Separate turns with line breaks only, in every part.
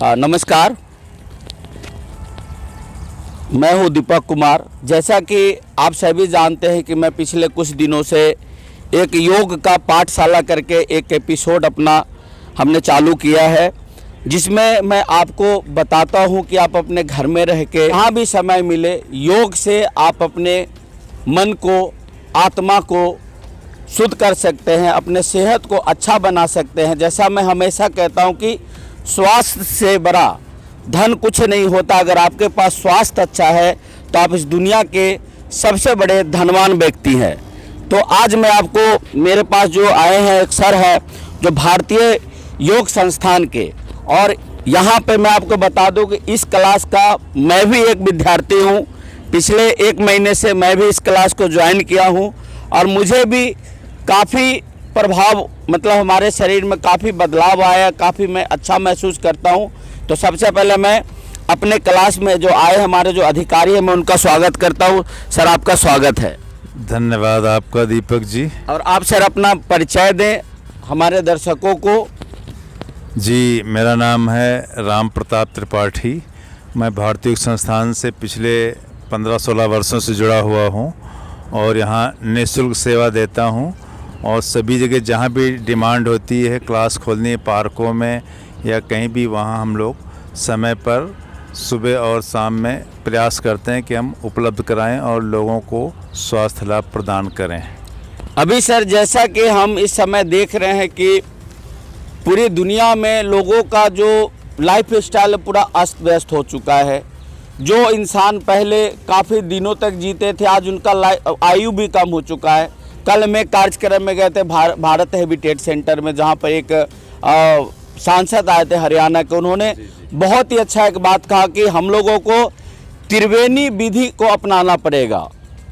नमस्कार, मैं हूं दीपक कुमार। जैसा कि आप सभी जानते हैं कि मैं पिछले कुछ दिनों से एक योग का पाठशाला करके एक एपिसोड अपना हमने चालू किया है, जिसमें मैं आपको बताता हूं कि आप अपने घर में रह के जहाँ भी समय मिले योग से आप अपने मन को, आत्मा को शुद्ध कर सकते हैं, अपने सेहत को अच्छा बना सकते हैं। जैसा मैं हमेशा कहता हूं कि स्वास्थ्य से बड़ा धन कुछ नहीं होता। अगर आपके पास स्वास्थ्य अच्छा है तो आप इस दुनिया के सबसे बड़े धनवान व्यक्ति हैं। तो आज मैं आपको, मेरे पास जो आए हैं एक सर है जो भारतीय योग संस्थान के, और यहाँ पे मैं आपको बता दूं कि इस क्लास का मैं भी एक विद्यार्थी हूँ। पिछले 1 महीने से मैं भी इस क्लास को ज्वाइन किया हूँ और मुझे भी काफ़ी प्रभाव, मतलब हमारे शरीर में काफ़ी बदलाव आया, काफ़ी मैं अच्छा महसूस करता हूँ। तो सबसे पहले मैं अपने क्लास में जो आए हमारे जो अधिकारी हैं, मैं उनका स्वागत करता हूँ। सर, आपका स्वागत है।
धन्यवाद आपका दीपक जी।
और आप सर अपना परिचय दें हमारे दर्शकों को।
जी, मेरा नाम है राम प्रताप त्रिपाठी। मैं भारतीय योग संस्थान से पिछले 15-16 वर्षों से जुड़ा हुआ हूँ और यहाँ निःशुल्क सेवा देता हूँ। और सभी जगह जहाँ भी डिमांड होती है क्लास खोलनी है, पार्कों में या कहीं भी, वहाँ हम लोग समय पर सुबह और शाम में प्रयास करते हैं कि हम उपलब्ध कराएं और लोगों को स्वास्थ्य लाभ प्रदान करें।
अभी सर, जैसा कि हम इस समय देख रहे हैं कि पूरी दुनिया में लोगों का जो लाइफ स्टाइल पूरा अस्त व्यस्त हो चुका है। जो इंसान पहले काफ़ी दिनों तक जीते थे, आज उनका आयु भी कम हो चुका है। कल मैं कार्यक्रम में गए थे भारत हेरिटेज सेंटर में, जहाँ पर एक सांसद आए थे हरियाणा के। उन्होंने बहुत ही अच्छा एक बात कहा कि हम लोगों को त्रिवेणी विधि को अपनाना पड़ेगा।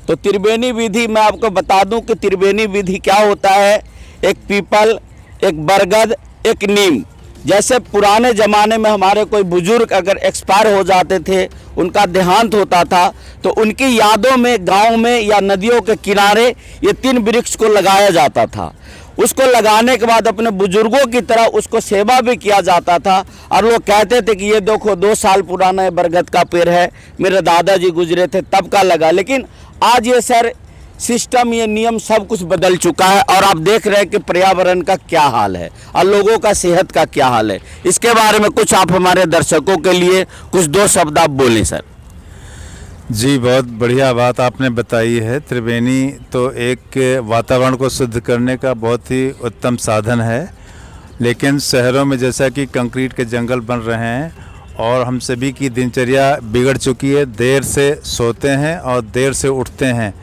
तो त्रिवेणी विधि मैं आपको बता दूं कि त्रिवेणी विधि क्या होता है। एक पीपल, एक बरगद, एक नीम। जैसे पुराने ज़माने में हमारे कोई बुजुर्ग अगर एक्सपायर हो जाते थे, उनका देहांत होता था, तो उनकी यादों में गांव में या नदियों के किनारे ये 3 वृक्ष को लगाया जाता था। उसको लगाने के बाद अपने बुजुर्गों की तरह उसको सेवा भी किया जाता था। और लोग कहते थे कि ये देखो 2 साल पुराना बरगद का पेड़ है, मेरे दादाजी गुजरे थे तब का लगा। लेकिन आज ये सर सिस्टम, ये नियम सब कुछ बदल चुका है और आप देख रहे हैं कि पर्यावरण का क्या हाल है और लोगों का सेहत का क्या हाल है। इसके बारे में कुछ आप हमारे दर्शकों के लिए कुछ 2 शब्द आप बोलें सर।
जी, बहुत बढ़िया बात आपने बताई है। त्रिवेणी तो एक वातावरण को शुद्ध करने का बहुत ही उत्तम साधन है, लेकिन शहरों में जैसा कि कंक्रीट के जंगल बन रहे हैं और हम सभी की दिनचर्या बिगड़ चुकी है। देर से सोते हैं और देर से उठते हैं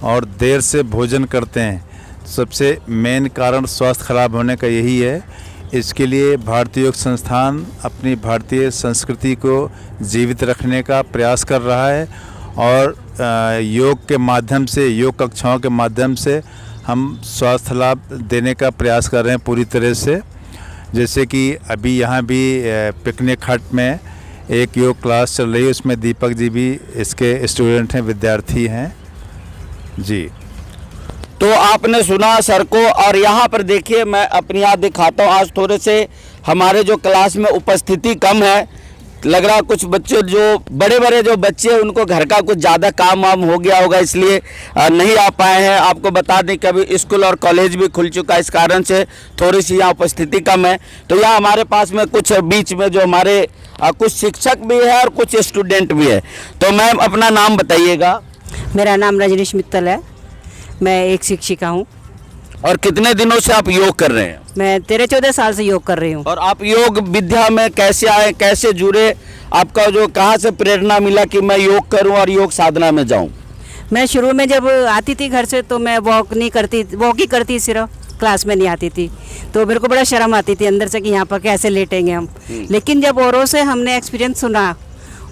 और देर से भोजन करते हैं। सबसे मेन कारण स्वास्थ्य खराब होने का यही है। इसके लिए भारतीय योग संस्थान अपनी भारतीय संस्कृति को जीवित रखने का प्रयास कर रहा है और योग के माध्यम से, योग कक्षाओं के माध्यम से हम स्वास्थ्य लाभ देने का प्रयास कर रहे हैं पूरी तरह से। जैसे कि अभी यहाँ भी पिकनिक हट में एक योग क्लास चल रही है, उसमें दीपक जी भी इसके स्टूडेंट हैं, विद्यार्थी हैं। जी,
तो आपने सुना सर को। और यहाँ पर देखिए, मैं अपनी याद दिखाता हूँ। आज थोड़े से हमारे जो क्लास में उपस्थिति कम है, लग रहा कुछ बच्चे, जो बड़े बड़े जो बच्चे हैं, उनको घर का कुछ ज़्यादा काम वाम हो गया होगा, इसलिए नहीं आ पाए हैं। आपको बता दें कि अभी स्कूल और कॉलेज भी खुल चुका है, इस कारण से थोड़ी सी यहाँ उपस्थिति कम है। तो यहाँ हमारे पास में कुछ बीच में जो हमारे कुछ शिक्षक भी है और कुछ स्टूडेंट भी है। तो मैम अपना नाम बताइएगा।
मेरा नाम रजनीश मित्तल है, मैं एक शिक्षिका हूँ।
और कितने दिनों से आप योग कर रहे हैं?
मैं 13-14 साल से योग कर रही हूँ।
और आप योग विद्या में कैसे आए, कैसे जुड़े? आपका जो कहाँ से प्रेरणा मिला कि मैं योग करूँ और योग साधना में जाऊँ?
मैं शुरू में जब आती थी घर से तो मैं वॉक ही करती सिर्फ, क्लास में नहीं आती थी। तो मेरे को बड़ा शर्म आती थी अंदर से कि यहाँ पर कैसे लेटेंगे हम। लेकिन जब औरों से हमने एक्सपीरियंस सुना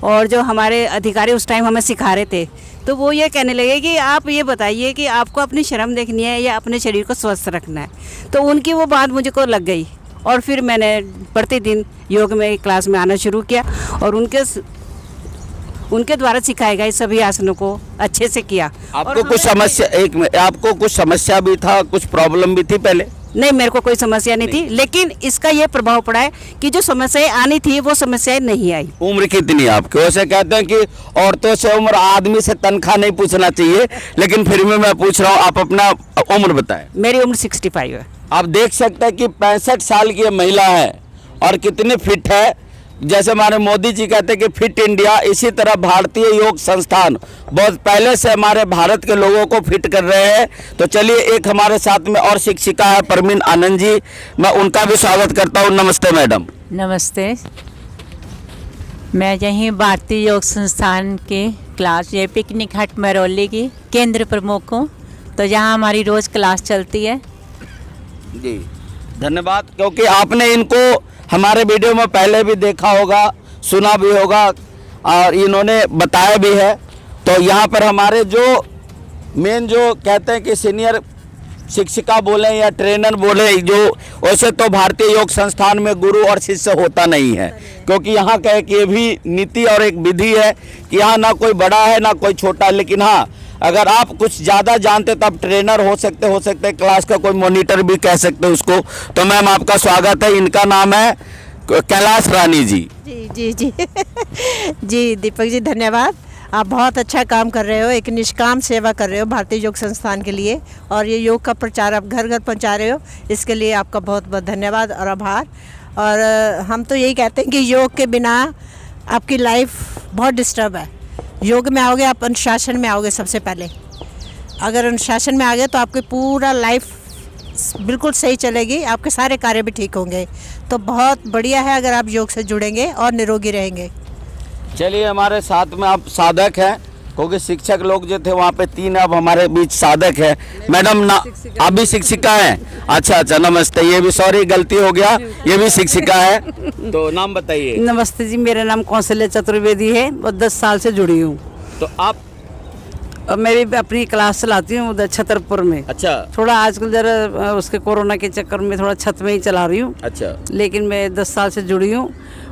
और जो हमारे अधिकारी उस टाइम हमें सिखा रहे थे, तो वो ये कहने लगे कि आप ये बताइए कि आपको अपनी शर्म देखनी है या अपने शरीर को स्वस्थ रखना है। तो उनकी वो बात मुझे को लग गई और फिर मैंने प्रतिदिन योग में क्लास में आना शुरू किया और उनके द्वारा सिखाए गए सभी आसनों को अच्छे से किया।
आपको कुछ समस्या भी था, कुछ प्रॉब्लम भी थी पहले?
नहीं, मेरे को कोई समस्या नहीं थी, लेकिन इसका ये प्रभाव पड़ा है कि जो समस्याएं आनी थी वो समस्याएं नहीं आई।
उम्र कितनी है आपकी? वैसे कहते हैं कि औरतों से उम्र, आदमी से तनख्वाह नहीं पूछना चाहिए, लेकिन फिर भी मैं पूछ रहा हूँ, आप अपना उम्र बताएं।
मेरी उम्र 65 है।
आप देख सकते हैं कि 65 साल की ये महिला है और कितनी फिट है। जैसे हमारे मोदी जी कहते हैं कि फिट इंडिया, इसी तरह भारतीय योग संस्थान बहुत पहले से हमारे भारत के लोगों को फिट कर रहे हैं। तो चलिए, एक हमारे साथ में और शिक्षिका है परवीन आनंद जी, मैं उनका भी स्वागत करता हूँ। नमस्ते मैडम।
नमस्ते। मैं यहीं भारतीय योग संस्थान के क्लास, ये पिकनिक हट मरौली की केंद्र प्रमुख हूँ। तो यहाँ हमारी रोज़ क्लास चलती है।
जी धन्यवाद, क्योंकि आपने इनको हमारे वीडियो में पहले भी देखा होगा, सुना भी होगा और इन्होंने बताया भी है। तो यहाँ पर हमारे जो मेन जो कहते हैं कि सीनियर शिक्षिका बोले या ट्रेनर बोले, जो वैसे तो भारतीय योग संस्थान में गुरु और शिष्य होता नहीं है, क्योंकि यहाँ का एक ये भी नीति और एक विधि है कि यहाँ ना कोई बड़ा है ना कोई छोटा, लेकिन हाँ, अगर आप कुछ ज़्यादा जानते तो आप ट्रेनर हो सकते क्लास का कोई मॉनिटर भी कह सकते हैं उसको। तो मैम आपका स्वागत है। इनका नाम है कैलाश रानी जी।
जी जी जी जी दीपक जी, धन्यवाद। आप बहुत अच्छा काम कर रहे हो, एक निष्काम सेवा कर रहे हो भारतीय योग संस्थान के लिए, और ये योग का प्रचार आप घर घर पहुंचा रहे हो, इसके लिए आपका बहुत बहुत धन्यवाद और आभार। और हम तो यही कहते हैं कि योग के बिना आपकी लाइफ बहुत डिस्टर्ब है। योग में आओगे, आप अनुशासन में आओगे। सबसे पहले अगर अनुशासन में आ गए तो आपकी पूरा लाइफ बिल्कुल सही चलेगी, आपके सारे कार्य भी ठीक होंगे। तो बहुत बढ़िया है अगर आप योग से जुड़ेंगे और निरोगी रहेंगे।
चलिए, हमारे साथ में आप साधक हैं, क्योंकि शिक्षक लोग जो थे वहाँ पे 3, अब हमारे बीच साधक है। मैडम ना, आप भी शिक्षिका हैं? अच्छा, नमस्ते। ये भी, सॉरी गलती हो गया, ये भी शिक्षिका है। तो नाम बताइए।
नमस्ते जी, मेरा नाम कौशल्या चतुर्वेदी है और 10 साल से जुड़ी हूँ।
तो आप?
मैं भी अपनी क्लास चलाती हूँ उधर छतरपुर में।
अच्छा।
थोड़ा आजकल जरा उसके कोरोना के चक्कर में थोड़ा छत में ही चला रही हूँ।
अच्छा।
लेकिन मैं 10 साल से जुड़ी हूँ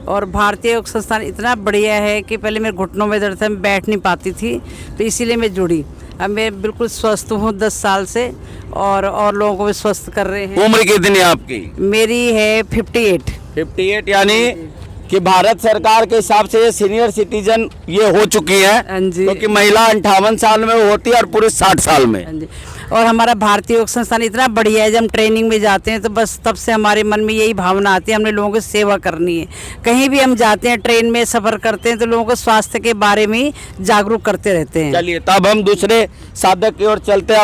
और भारतीय योग संस्थान इतना बढ़िया है कि पहले मेरे घुटनों में दर्द था, मैं बैठ नहीं पाती थी, तो इसीलिए मैं जुड़ी। अब मैं बिल्कुल स्वस्थ हूँ 10 साल से और लोगों को भी स्वस्थ कर रहे हैं।
उम्र कितनी है आपकी?
मेरी है 58।
58, यानी कि भारत सरकार के हिसाब से ये सीनियर सिटीजन ये हो चुकी है, क्योंकि महिला 58 साल में होती है और पुरुष 60 साल में।
और हमारा भारतीय योग संस्थान इतना बढ़िया है, जब हम ट्रेनिंग में जाते हैं तो बस तब से हमारे मन में यही भावना आती है, हमने लोगों की सेवा करनी है। कहीं भी हम जाते हैं, ट्रेन में सफ़र करते हैं, तो लोगों को स्वास्थ्य के बारे में जागरूक करते रहते हैं।
चलिए, तब हम दूसरे साधक की ओर चलते हैं।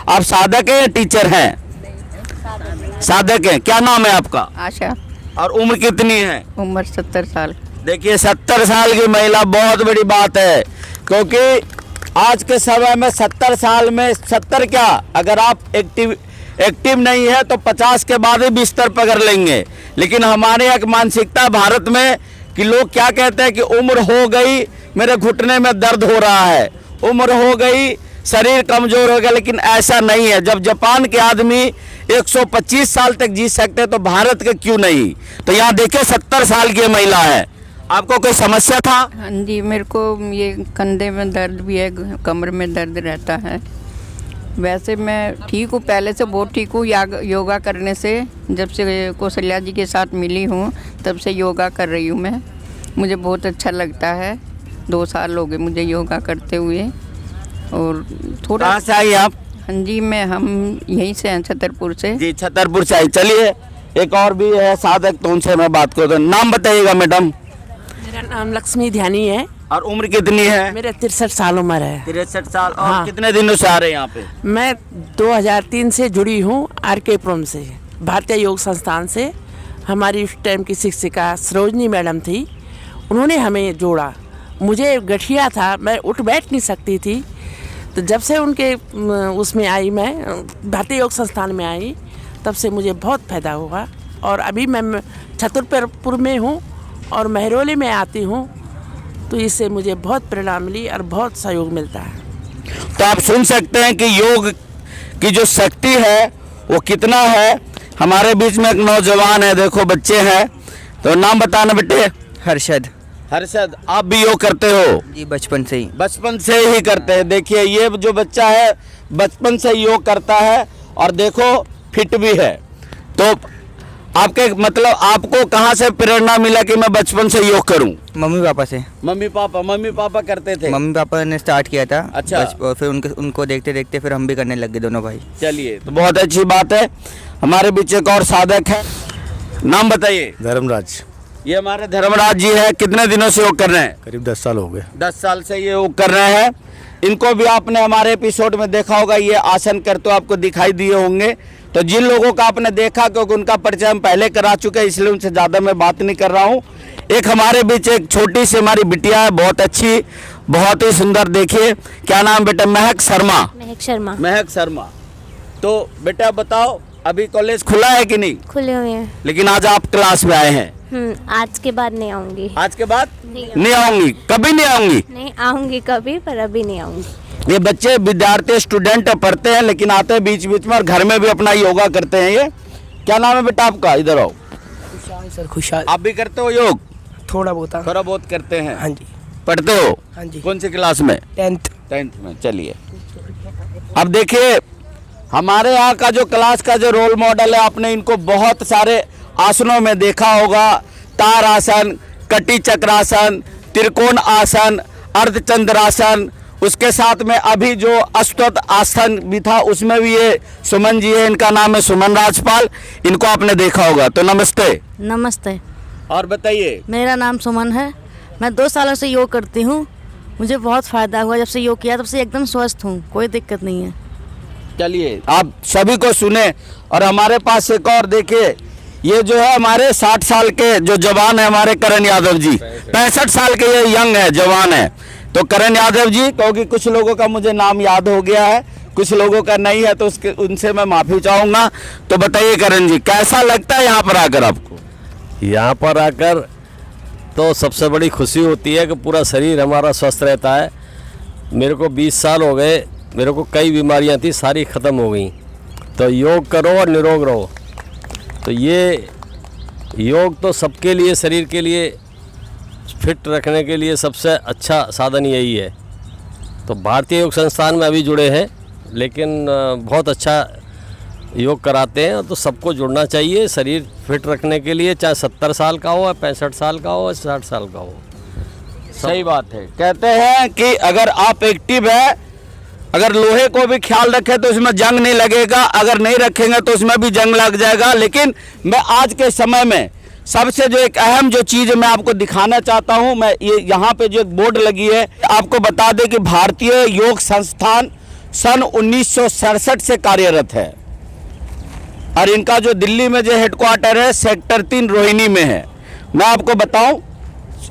आप साधक हैं या टीचर हैं? साधक हैं। क्या नाम है आपका?
आशा।
और उम्र कितनी है?
उम्र 70 साल।
देखिए, 70 साल की महिला बहुत बड़ी बात है, क्योंकि आज के समय में 70 साल में 70 क्या, अगर आप एक्टिव नहीं है तो 50 के बाद ही बिस्तर पकड़ लेंगे। लेकिन हमारे यहाँ की मानसिकता भारत में कि लोग क्या कहते हैं कि उम्र हो गई, मेरे घुटने में दर्द हो रहा है, उम्र हो गई, शरीर कमजोर हो गया। लेकिन ऐसा नहीं है। जब जापान के आदमी 125 साल तक जी सकते हैं तो भारत के क्यों नहीं? तो यहाँ देखिए, 70 साल की महिला है। आपको कोई समस्या था?
हाँ जी, मेरे को ये कंधे में दर्द भी है, कमर में दर्द रहता है। वैसे मैं ठीक हूँ, पहले से बहुत ठीक हूँ। योगा करने से, जब से कौशल्या जी के साथ मिली हूँ तब से योगा कर रही हूँ मैं। मुझे बहुत अच्छा लगता है। 2 साल हो गए मुझे योगा करते हुए। और थोड़ा।
कहाँ से आई आप?
हाँ जी, हम यहीं से हैं, छतरपुर से।
जी, छतरपुर से आई। चलिए, एक और भी है साधक, तो उनसे मैं बात करूँ। नाम बताइएगा मैडम।
मेरा नाम लक्ष्मी ध्यानी है।
और उम्र कितनी है?
मेरा 63 साल उम्र है।
63 साल। और
हाँ।
कितने दिनों से आ रहे हैं यहाँ पे?
मैं 2003 से जुड़ी हूँ RK पुरम से, भारतीय योग संस्थान से। हमारी उस टाइम की शिक्षिका सरोजनी मैडम थी, उन्होंने हमें जोड़ा। मुझे गठिया था, मैं उठ बैठ नहीं सकती थी। तो जब से उनके उसमें आई, मैं भारतीय योग संस्थान में आई, तब से मुझे बहुत फ़ायदा हुआ। और अभी मैं छतरपुर में हूँ और महरौली में आती हूँ, तो इससे मुझे बहुत प्रेरणा मिली और बहुत सहयोग मिलता है।
तो आप सुन सकते हैं कि योग की जो शक्ति है वो कितना है। हमारे बीच में एक नौजवान है, देखो बच्चे हैं। तो नाम बताना बेटे।
हर्षद।
हर्षद, आप भी योग करते हो?
जी, बचपन से ही।
बचपन से ही करते हैं। देखिए, ये जो बच्चा है बचपन से योग करता है और देखो फिट भी है। तो आपके मतलब आपको कहाँ से प्रेरणा मिला कि मैं बचपन से योग करूं?
मम्मी पापा से।
मम्मी पापा करते थे?
मम्मी पापा ने स्टार्ट किया था।
अच्छा।
और फिर उनको देखते देखते फिर हम भी करने लग गए दोनों भाई।
चलिए, तो बहुत अच्छी बात है। हमारे बीच एक और साधक है, नाम बताइए।
धर्मराज।
ये हमारे धर्मराज जी है। कितने दिनों से योग कर रहे हैं?
करीब 10 साल हो गए।
10 साल से ये योग कर रहे हैं। इनको भी आपने हमारे एपिसोड में देखा होगा, ये आसन करते आपको दिखाई दिए होंगे। तो जिन लोगों का आपने देखा, क्योंकि उनका परिचय हम पहले करा चुके हैं, इसलिए उनसे ज़्यादा मैं बात नहीं कर रहा हूँ। एक हमारे बीच एक छोटी सी हमारी बिटिया है, बहुत अच्छी, बहुत ही सुंदर। देखिए क्या नाम बेटा? महक शर्मा। महक शर्मा। तो बेटा बताओ, अभी कॉलेज खुला है कि नहीं?
खुले हुए हैं।
लेकिन आज आप क्लास में आए हैं।
आज के बाद नहीं आऊंगी।
आज के बाद नहीं आऊंगी? कभी नहीं आऊंगी?
नहीं आऊंगी कभी, पर अभी नहीं आऊंगी।
ये बच्चे विद्यार्थी स्टूडेंट पढ़ते हैं, लेकिन आते हैं बीच बीच में और घर में भी अपना योगा करते हैं। ये क्या नाम है बेटा आपका? इधर आओ।
सर खुशहाल।
आप भी करते हो योग?
थोड़ा बहुत
करते हैं।
हाँ जी।
पढ़ते हो?
हाँ जी।
कौन सी क्लास में?
10th
में। चलिए, अब देखिए हमारे यहाँ का जो क्लास का जो रोल मॉडल है, आपने इनको बहुत सारे आसनों में देखा होगा। तार आसन, कटी चक्रासन, त्रिकोण आसन, अर्धचंद्रासन, उसके साथ में अभी जो अश्वत्थ आसन भी था उसमें भी ये सुमन जी है, इनका नाम है सुमन राजपाल। इनको आपने देखा होगा। तो नमस्ते।
नमस्ते।
और बताइए।
मेरा नाम सुमन है। मैं 2 सालों से योग करती हूँ। मुझे बहुत फ़ायदा हुआ। जब से योग किया तब से एकदम स्वस्थ हूँ, कोई दिक्कत नहीं है।
चलिए, आप सभी को सुने। और हमारे पास एक और देखिए, ये जो है हमारे 60 साल के जो जवान है हमारे करण यादव जी, 65 साल के ये यंग है, जवान है। तो करण यादव जी, क्योंकि कुछ लोगों का मुझे नाम याद हो गया है, कुछ लोगों का नहीं है, तो उसके उनसे मैं माफ़ी चाहूँगा। तो बताइए करण जी, कैसा लगता है यहाँ पर आकर आपको?
यहाँ पर आकर तो सबसे बड़ी खुशी होती है कि पूरा शरीर हमारा स्वस्थ रहता है। मेरे को 20 साल हो गए, मेरे को कई बीमारियाँ थी, सारी ख़त्म हो गई। तो योग करो और निरोग रहो। तो ये योग तो सबके लिए, शरीर के लिए फिट रखने के लिए सबसे अच्छा साधन यही है। तो भारतीय योग संस्थान में अभी जुड़े हैं, लेकिन बहुत अच्छा योग कराते हैं। तो सबको जुड़ना चाहिए शरीर फिट रखने के लिए, चाहे 70 साल का हो, 65 साल का हो, 60 साल का हो।
सही बात है। कहते हैं कि अगर आप एक्टिव है, अगर लोहे को भी ख्याल रखें तो उसमें जंग नहीं लगेगा, अगर नहीं रखेंगे तो उसमें भी जंग लग जाएगा। लेकिन मैं आज के समय में सबसे जो एक अहम जो चीज़ मैं आपको दिखाना चाहता हूं, मैं ये यहाँ पे जो एक बोर्ड लगी है, आपको बता दें कि भारतीय योग संस्थान सन 1967 से कार्यरत है। और इनका जो दिल्ली में जो हेडक्वार्टर है, सेक्टर 3 रोहिणी में है। मैं आपको बताऊं,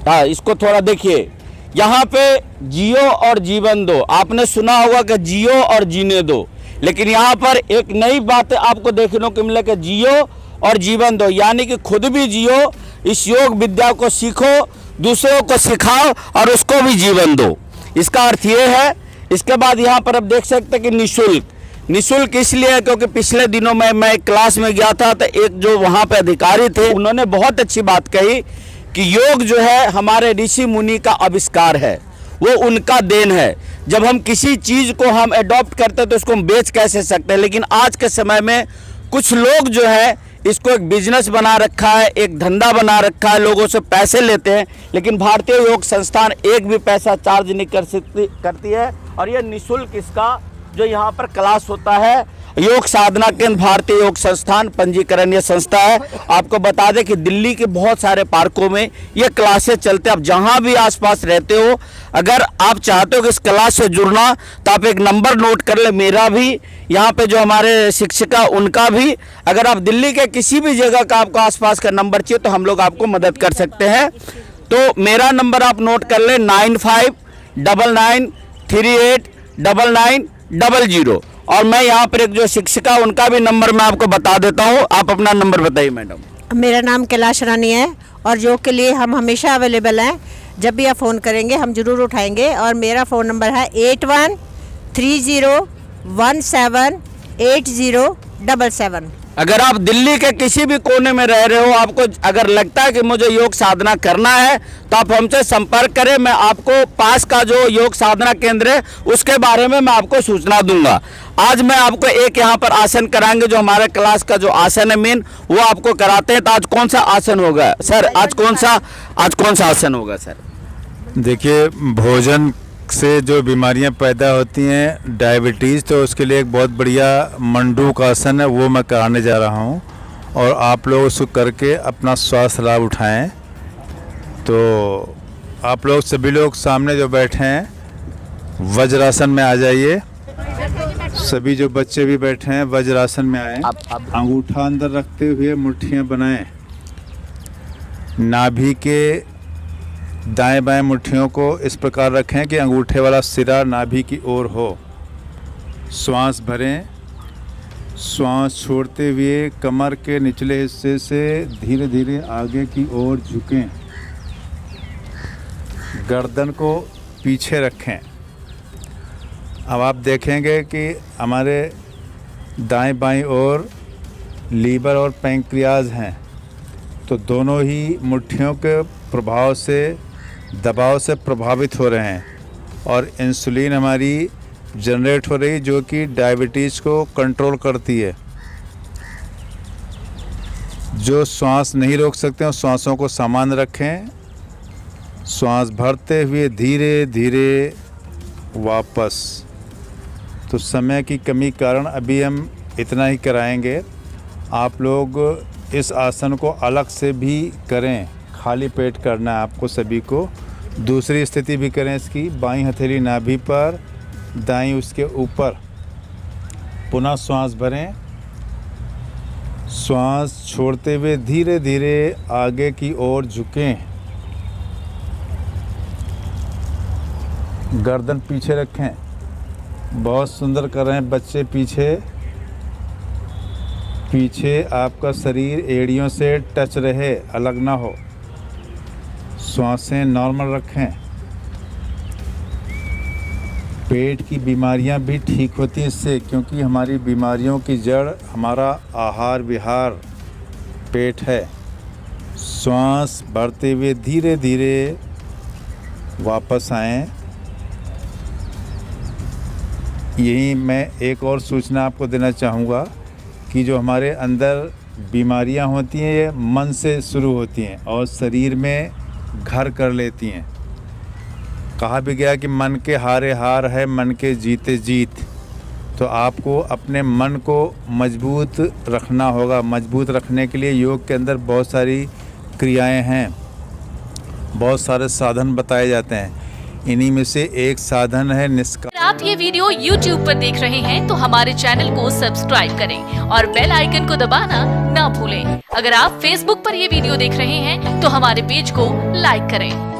हाँ इसको थोड़ा देखिए। यहाँ पे जियो और जीवन दो, आपने सुना होगा कि जियो और जीने दो, लेकिन यहाँ पर एक नई बात आपको देखने को मिले कि जियो और जीवन दो, यानी कि खुद भी जियो, इस योग विद्या को सीखो, दूसरों को सिखाओ और उसको भी जीवन दो। इसका अर्थ ये है। इसके बाद यहाँ पर आप देख सकते हैं कि निःशुल्क इसलिए है क्योंकि पिछले दिनों में मैं एक क्लास में गया था, तो एक जो वहाँ पे अधिकारी थे, उन्होंने बहुत अच्छी बात कही कि योग जो है हमारे ऋषि मुनि का आविष्कार है, वो उनका देन है। जब हम किसी चीज़ को हम अडॉप्ट करते हैं तो उसको हम बेच कैसे सकते हैं, लेकिन आज के समय में कुछ लोग जो है इसको एक बिजनेस बना रखा है, एक धंधा बना रखा है, लोगों से पैसे लेते हैं। लेकिन भारतीय योग संस्थान एक भी पैसा चार्ज नहीं करती है। और ये निःशुल्क इसका जो यहाँ पर क्लास होता है, योग साधना केंद्र भारतीय योग संस्थान पंजीकरणीय संस्था है। आपको बता दें कि दिल्ली के बहुत सारे पार्कों में ये क्लासेस चलते हैं। आप जहाँ भी आसपास रहते हो, अगर आप चाहते हो कि इस क्लास से जुड़ना, तो आप एक नंबर नोट कर ले, मेरा भी, यहाँ पे जो हमारे शिक्षिका उनका भी। अगर आप दिल्ली के किसी भी जगह का आपको आसपास का नंबर चाहिए तो हम लोग आपको मदद कर सकते हैं। तो मेरा नंबर आप नोट कर ले, 9599389900। और मैं यहाँ पर एक जो शिक्षिका उनका भी नंबर मैं आपको बता देता हूँ। आप अपना नंबर बताइए मैडम।
मेरा नाम कैलाश रानी है और योग के लिए हम हमेशा अवेलेबल हैं। जब भी आप फ़ोन करेंगे हम ज़रूर उठाएंगे। और मेरा फ़ोन नंबर है 8130178077।
अगर आप दिल्ली के किसी भी कोने में रह रहे हो, आपको अगर लगता है कि मुझे योग साधना करना है, तो आप हमसे संपर्क करें। मैं आपको पास का जो योग साधना केंद्र है उसके बारे में मैं आपको सूचना दूंगा। आज मैं आपको एक यहाँ पर आसन कराएंगे, जो हमारे क्लास का जो आसन है मेन, वो आपको कराते हैं। तो आज कौन सा आसन होगा सर? आज कौन सा आसन होगा सर?
देखिए, भोजन से जो बीमारियां पैदा होती हैं, डायबिटीज़, तो उसके लिए एक बहुत बढ़िया मंडूक आसन है, वो मैं कराने जा रहा हूँ। और आप लोग उसको करके अपना स्वास्थ्य लाभ उठाएं। तो आप लोग सभी लोग सामने जो बैठे हैं वज्रासन में आ जाइए। सभी जो बच्चे भी बैठे हैं वज्रासन में आए। अंगूठा अंदर रखते हुए मुट्ठियाँ बनाएं। नाभि के दाएं बाएं मुट्ठियों को इस प्रकार रखें कि अंगूठे वाला सिरा नाभि की ओर हो। श्वास भरें। श्वास छोड़ते हुए कमर के निचले हिस्से से धीरे धीरे आगे की ओर झुकें। गर्दन को पीछे रखें। अब आप देखेंगे कि हमारे दाएं बाएं ओर लीवर और पैंक्रियाज हैं, तो दोनों ही मुट्ठियों के प्रभाव से, दबाव से प्रभावित हो रहे हैं और इंसुलिन हमारी जनरेट हो रही, जो कि डायबिटीज़ को कंट्रोल करती है। जो श्वास नहीं रोक सकते हैं, श्वासों को सामान्य रखें। श्वास भरते हुए धीरे धीरे वापस। तो समय की कमी कारण अभी हम इतना ही कराएंगे। आप लोग इस आसन को अलग से भी करें, खाली पेट करना है आपको सभी को। दूसरी स्थिति भी करें इसकी। बाईं हथेली नाभि पर, दाईं उसके ऊपर। पुनः श्वास भरें। श्वास छोड़ते हुए धीरे धीरे आगे की ओर झुकें। गर्दन पीछे रखें। बहुत सुंदर कर रहे हैं बच्चे। पीछे आपका शरीर एड़ियों से टच रहे, अलग ना हो। श्वासें नॉर्मल रखें। पेट की बीमारियां भी ठीक होती हैं इससे, क्योंकि हमारी बीमारियों की जड़ हमारा आहार विहार पेट है। श्वास भरते हुए धीरे धीरे वापस आएं। यही मैं एक और सूचना आपको देना चाहूँगा कि जो हमारे अंदर बीमारियां होती हैं, ये मन से शुरू होती हैं और शरीर में घर कर लेती हैं। कहा भी गया कि मन के हारे हार है, मन के जीते जीत। तो आपको अपने मन को मजबूत रखना होगा। मजबूत रखने के लिए योग के अंदर बहुत सारी क्रियाएं हैं, बहुत सारे साधन बताए जाते हैं। इन्हीं में से एक साधन है निष्काम।
अगर आप ये वीडियो YouTube पर देख रहे हैं तो हमारे चैनल को सब्सक्राइब करें और बेल आइकन को दबाना ना भूलें। अगर आप Facebook पर ये वीडियो देख रहे हैं तो हमारे पेज को लाइक करें।